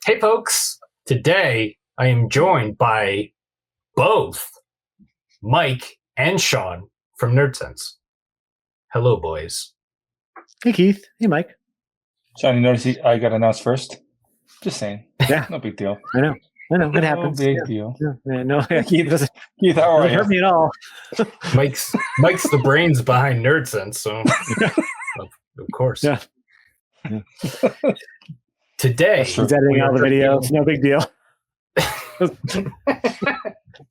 Hey, folks. Today, I am joined by both Mike and Sean from Nerdsense. Hello, boys. Hey, Keith. Hey, Mike. Sean, you notice I got announced first? Just saying. Yeah. No big deal. I know. It happens. No big deal. No, Keith, doesn't how are you? hurt me at all. Mike's the brains behind Nerdsense, so of course. Yeah. Today, He's editing out the video. It's no big deal.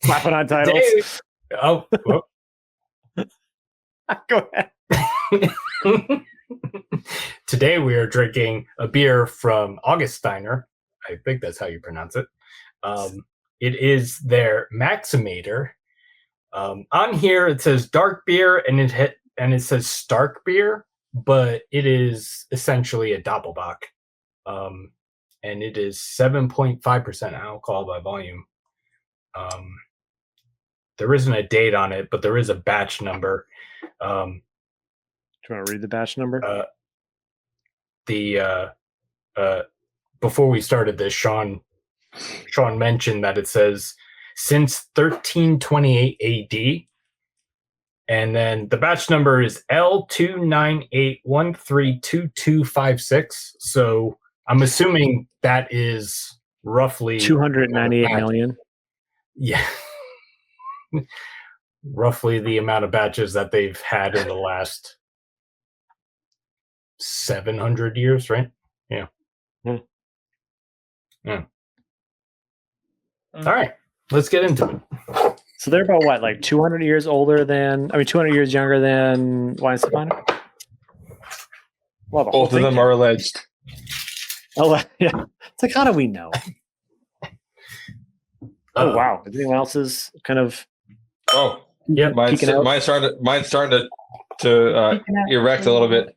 Slapping on titles. Go ahead. Today we are drinking a beer from Augustiner. I think that's how you pronounce it. It is their Maximator. On here it says dark beer and it says Starkbier, but it is essentially a Doppelbock. And it is 7.5% alcohol by volume. There isn't a date on it, but there is a batch number. Do you want to read the batch number? Before we started this, Sean mentioned that it says since 1328 AD, and then the batch number is L298132256. So I'm assuming that is roughly 298 million. Yeah. Roughly the amount of batches that they've had in the last 700 years, right? Yeah. Yeah. All right, let's get into it. So they're about what, like 200 years younger than Wine Stefano? Well, both of them are alleged. Oh, yeah. It's like, how do we know? Oh, wow. Is anyone else's kind of... Oh, yeah. Mine's starting to erect a little bit. A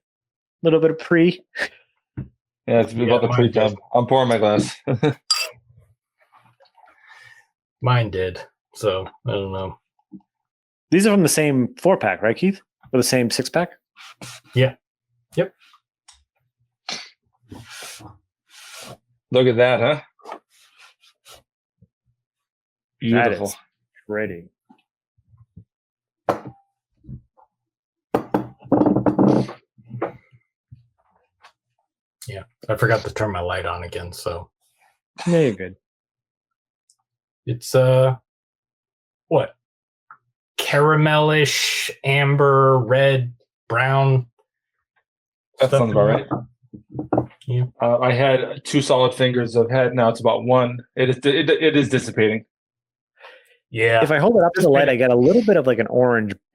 little bit of pre. Yeah, it's about the pre-time. I'm pouring my glass. Mine did, so I don't know. These are from the same 4-pack, right, Keith? Or the same 6-pack? Yeah. Yep. Look at that, huh? Beautiful. That is pretty. Yeah, I forgot to turn my light on again, so. Yeah, you're good. It's, what? Caramelish, amber, red, brown. That sounds about right. Yeah. I had 2 solid fingers of head. Now it's about 1. It is dissipating. Yeah. If I hold it up to the light, I get a little bit of like a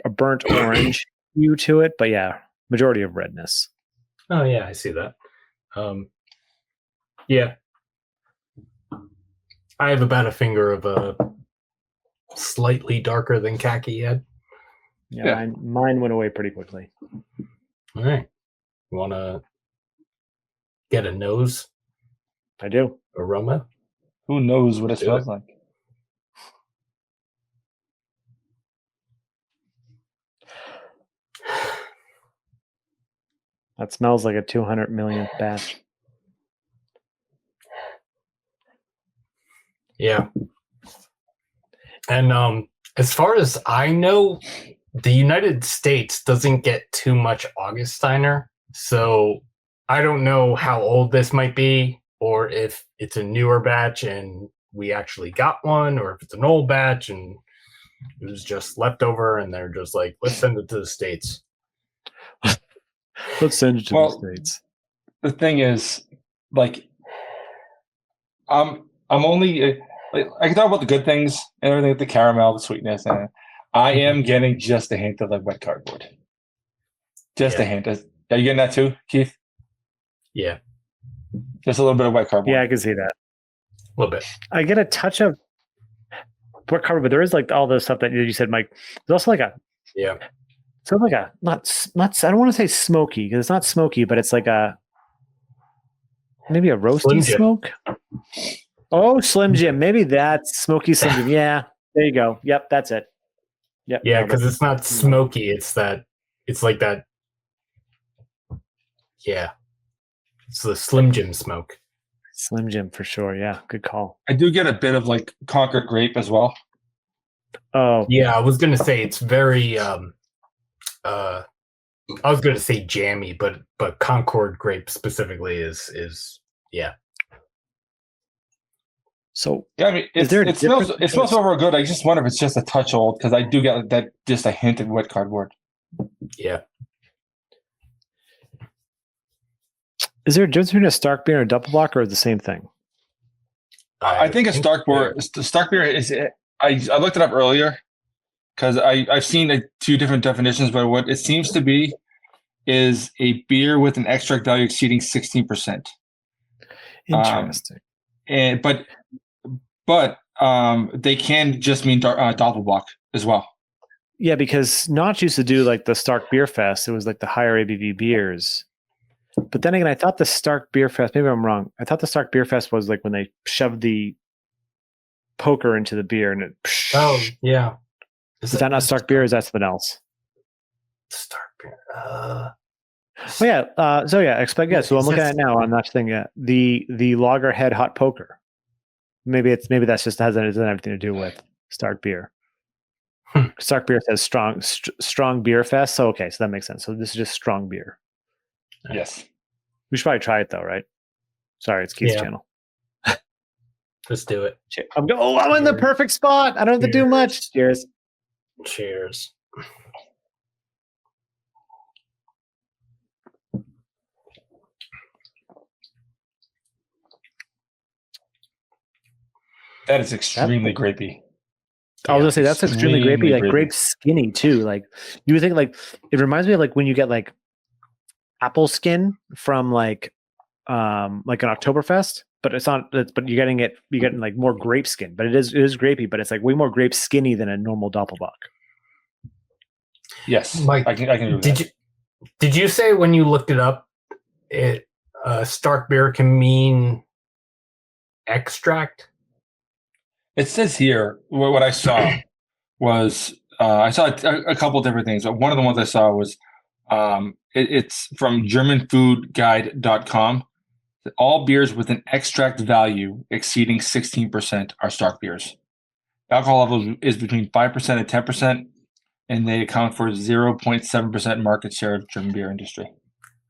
burnt orange hue to it, but yeah, majority of redness. Oh yeah, I see that. Yeah. I have about a finger of a slightly darker than khaki head. Yeah. Mine went away pretty quickly. All right. You want to get a nose? I do. Aroma? Who knows what it smells like? That smells like a 200 millionth batch. Yeah. And as far as I know, the United States doesn't get too much Augustiner, so I don't know how old this might be, or if it's a newer batch and we actually got one, or if it's an old batch and it was just leftover and they're just like, let's send it to the States. Let's send it to the States. The thing is, like, I'm only I can talk about the good things and everything, the caramel, the sweetness, and I am getting just a hint of like wet cardboard. Just a hint. Are you getting that too, Keith? Yeah. Just a little bit of wet cardboard. Yeah, I can see that. A little bit. I get a touch of wet cardboard, but there is like all the stuff that you said, Mike. There's also like a sort of like a not I don't want to say smoky because it's not smoky, but it's like a maybe a roasty smoke. Oh, Slim Jim. Maybe that's smoky Slim Jim. Yeah, there you go. Yep, that's it. Yep. Yeah, because it's not smoky. It's like that. Yeah, it's the Slim Jim smoke. Slim Jim for sure. Yeah, good call. I do get a bit of like Concord grape as well. Oh yeah, I was gonna say it's very I was gonna say jammy, but Concord grape specifically is yeah. So yeah, I mean, it smells overall good. I just wonder if it's just a touch old because I do get that just a hint of wet cardboard. Yeah. Is there a difference between a Starkbier and a Doppelbock, or is it the same thing? I think a Starkbier is. I looked it up earlier because I've seen two different definitions, but what it seems to be is a beer with an extract value exceeding 16%. Interesting. But they can just mean Doppelbock as well. Yeah, because Notch used to do like the Stark Beer Fest. It was like the higher ABV beers. But then again, I thought the Stark Beer Fest, maybe I'm wrong. I thought the Stark Beer Fest was like when they shoved the poker into the beer and it. Oh, yeah. Is that not Stark Beer or is that something else? Stark Beer. So I'm looking at it now on that thing. Yeah, the Lagerhead Hot Poker. Maybe that's just doesn't have anything to do with Stark Beer. Stark Beer says strong beer fest. So okay, so that makes sense. So this is just strong beer. Yes. We should probably try it though, right? Sorry, it's Keith's channel. Let's do it. I'm in the perfect spot. I don't have to do much. Cheers. Cheers. That is extremely grapey. I was gonna say that's extremely grapey, like grape skinny too. Like you would think, like it reminds me of like when you get like apple skin from like an Oktoberfest, but it's not. But you're getting like more grape skin, but it is grapey, but it's like way more grape skinny than a normal Doppelbock. Yes, Mike, I can agree with that. Did you say when you looked it up, Stark beer can mean extract? It says here what I saw was I saw a couple different things. One of the ones I saw was it's from GermanFoodGuide.com. All beers with an extract value exceeding 16% are Stark beers. Alcohol level is between 5% and 10%, and they account for 0.7% market share of German beer industry.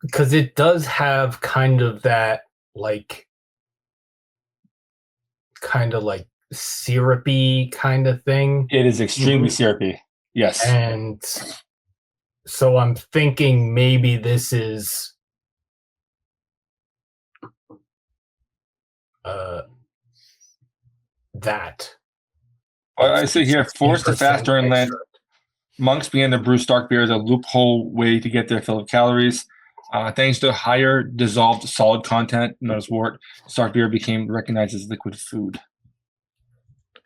Because it does have kind of that like syrupy kind of thing. It is extremely syrupy. Yes. And so I'm thinking maybe this is that. I see here, forced to fast during Lent, monks began to brew Stark beer as a loophole way to get their fill of calories. Thanks to higher dissolved solid content, known as wort, Stark beer became recognized as liquid food.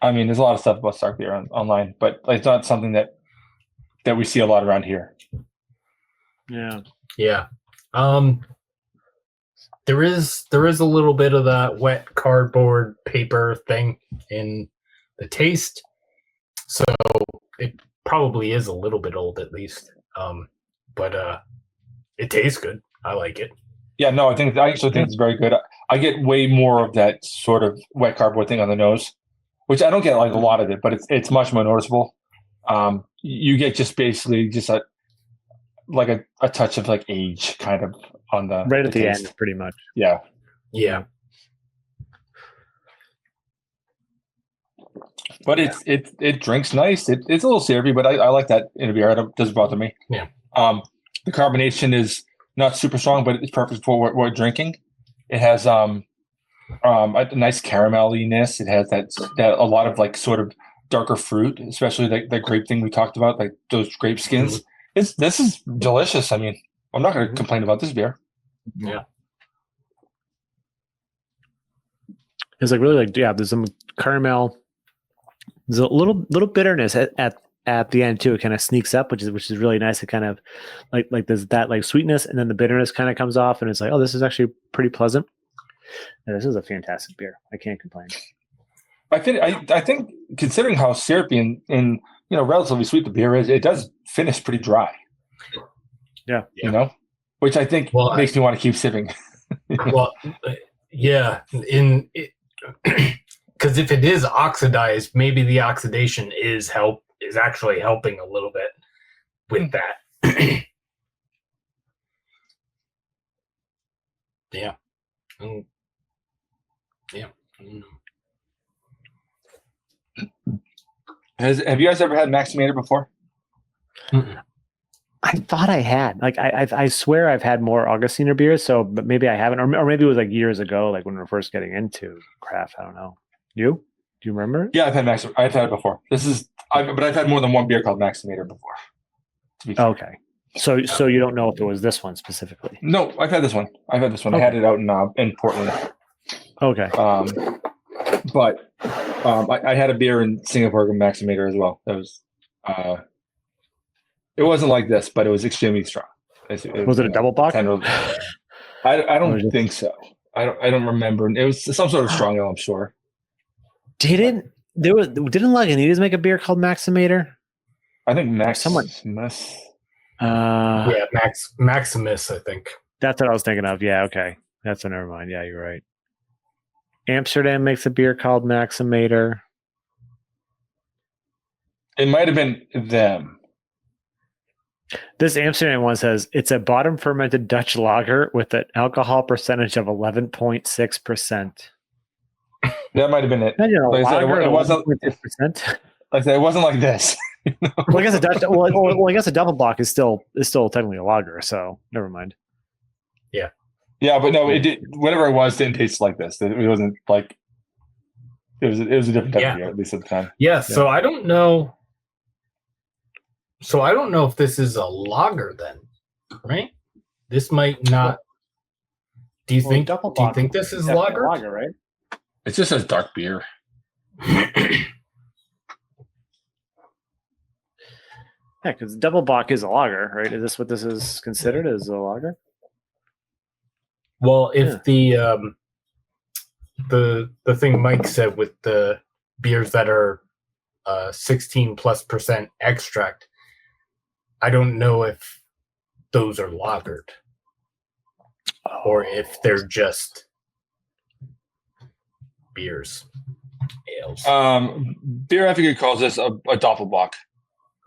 I mean, there's a lot of stuff about Stark beer online, but it's not something that we see a lot around here. Yeah. Yeah. There is a little bit of that wet cardboard paper thing in the taste. So it probably is a little bit old at least. But it tastes good. I like it. Yeah, no, I actually think it's very good. I get way more of that sort of wet cardboard thing on the nose, which I don't get like a lot of it, but it's much more noticeable. You get just basically just a touch of like age kind of on the right at the taste. end, pretty much. Yeah. Yeah. But it drinks nice. It's a little syrupy, but I like that in a beer. It doesn't bother me. Yeah. The carbonation is not super strong, but it's perfect for what we're drinking. It has a nice carameliness. It has that a lot of like sort of darker fruit, especially that grape thing we talked about, like those grape skins. Mm-hmm. This is delicious. I mean, I'm not going to complain about this beer. Yeah. It's like really like, yeah, there's some caramel. There's a little bitterness at the end too. It kind of sneaks up, which is really nice. It kind of like there's that like sweetness, and then the bitterness kind of comes off, and it's like, oh, this is actually pretty pleasant. And this is a fantastic beer. I can't complain. I think considering how syrupy and relatively sweet the beer is, it does finish pretty dry. Yeah. Which I think makes me want to keep sipping. Well, Yeah, because if it is oxidized, maybe the oxidation is actually helping a little bit with that. Yeah. Yeah. Have you guys ever had Maximator before? Mm-mm. I thought I had. Like I swear I've had more Augustiner beers, but maybe I haven't, or maybe it was like years ago, like when we were first getting into craft. I don't know. You? Do you remember? Yeah, I've had it before. But I've had more than one beer called Maximator before. To be fair. Okay. So you don't know if it was this one specifically? No, I've had this one. Okay. I had it out in Portland. Okay. But I had a beer in Singapore called Maximator as well. That was it wasn't like this, but it was extremely strong. Was it a Doppelbock? I don't think so. I don't remember. It was some sort of strong ale, I'm sure. Didn't Lagunitas make a beer called Maximator? I think Maximus. Maximus, I think. That's what I was thinking of. Yeah, okay. That's never mind. Yeah, you're right. Amsterdam makes a beer called Maximator. It might have been them. This Amsterdam one says it's a bottom fermented Dutch lager with an alcohol percentage of 11.6%. That might have been it. Like I said, it wasn't. 11.6%. Like I said, it wasn't like this. Well, I guess a Dutch. Well, I guess a Doppelbock is still technically a lager. So never mind. Yeah. Yeah, but no, it did. Whatever it was, didn't taste like this. It wasn't like. It was a different type of beer, at least at the time. Yeah. So I don't know. So I don't know if this is a lager then, right? This might not. Do you think this is lager? Lager, right? It just says dark beer. Yeah, because Doppelbock is a lager, right? Is this what this is considered as a lager? Well, if the thing Mike said with the beers that are 16+% extract, I don't know if those are lagered or if they're just beers, ales. Beer Advocate calls this a Doppelbock.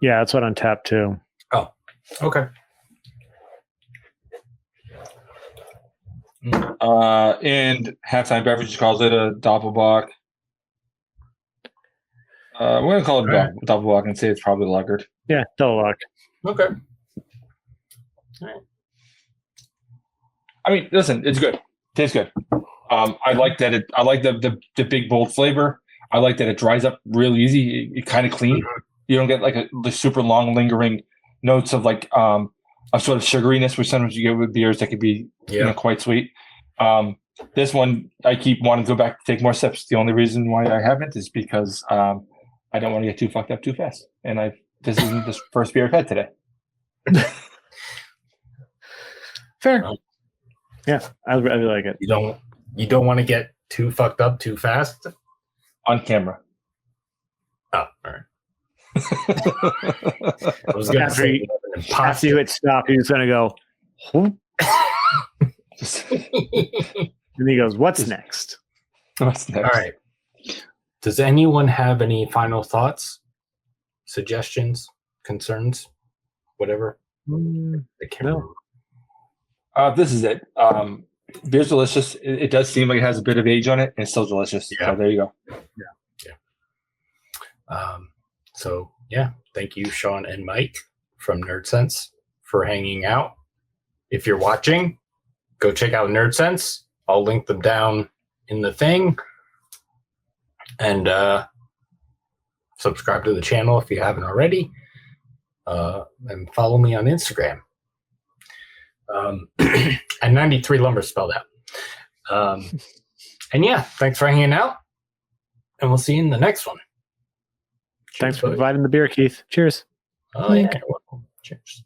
Yeah, that's what on tap too. Oh, okay. And Halftime Beverages calls it a Doppelbock. We're gonna call it a Doppelbock and say it's probably lagered. Yeah, Doppelbock. Okay. All right. I mean, listen, it's good. Tastes good. I like that. I like the big bold flavor. I like that it dries up real easy. It's kind of clean. You don't get like the super long lingering notes of like a sort of sugariness, which sometimes you get with beers that could be quite sweet. This one, I keep wanting to go back to take more sips. The only reason why I haven't is because I don't want to get too fucked up too fast. And this isn't the first beer I've had today. Fair. Yeah, I really like it. You don't want to get too fucked up too fast on camera. Oh, all right. I was going to say after you hit stop, he's going to go. And he goes, "What's next?" What's next? All right. Does anyone have any final thoughts, suggestions, concerns, whatever? I can't remember. This is it. Beer's delicious. It does seem like it has a bit of age on it, and it's still delicious. Yeah. So there you go. Yeah. Thank you, Sean and Mike from Nerdsense for hanging out. If you're watching, go check out Nerdsense. I'll link them down in the thing. And subscribe to the channel if you haven't already. And follow me on Instagram. And 93 Lumber spelled out. And yeah, thanks for hanging out. And we'll see you in the next one. Thanks for providing the beer, Keith. Cheers. Oh, yeah. You're welcome. Cheers.